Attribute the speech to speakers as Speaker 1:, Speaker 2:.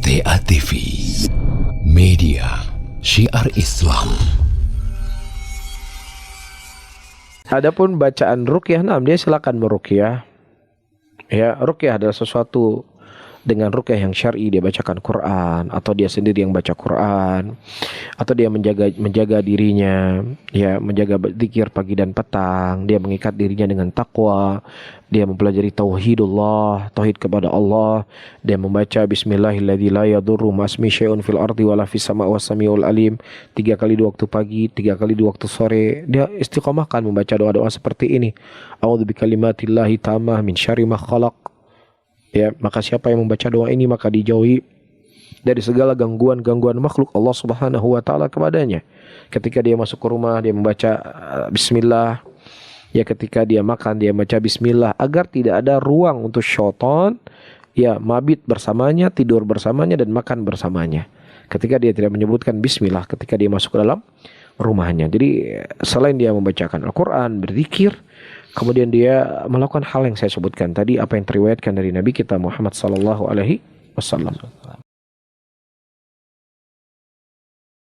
Speaker 1: TA TV, media syiar Islam.
Speaker 2: Adapun bacaan ruqyah, dia silakan meruqyah. Ya, ruqyah adalah sesuatu dengan ruqyah yang syar'i, dia bacakan Quran atau dia sendiri yang baca Quran atau dia menjaga dirinya, ya, menjaga zikir pagi dan petang, dia mengikat dirinya dengan takwa, dia mempelajari tauhidullah, tauhid kepada Allah, dia membaca bismillahilladzi la yadurru ma'asmi syai'un fil ardi wala fis sama'i was samiul alim 3 kali di waktu pagi, 3 kali di waktu sore. Dia istiqomahkan membaca doa-doa seperti ini. A'udzu bikalimatillahi tammah min syarri ma khalaq. Ya, maka siapa yang membaca doa ini maka dijauhi dari segala gangguan-gangguan makhluk Allah Subhanahu wa taala kepadanya. Ketika dia masuk ke rumah dia membaca bismillah. Ya, ketika dia makan dia baca bismillah agar tidak ada ruang untuk syaitan ya mabit bersamanya, tidur bersamanya dan makan bersamanya. Ketika dia tidak menyebutkan bismillah ketika dia masuk ke dalam rumahnya. Jadi selain dia membacakan Al-Qur'an, berzikir, kemudian dia melakukan hal yang saya sebutkan tadi, apa yang teriwayatkan dari Nabi kita Muhammad sallallahu alaihi wasallam.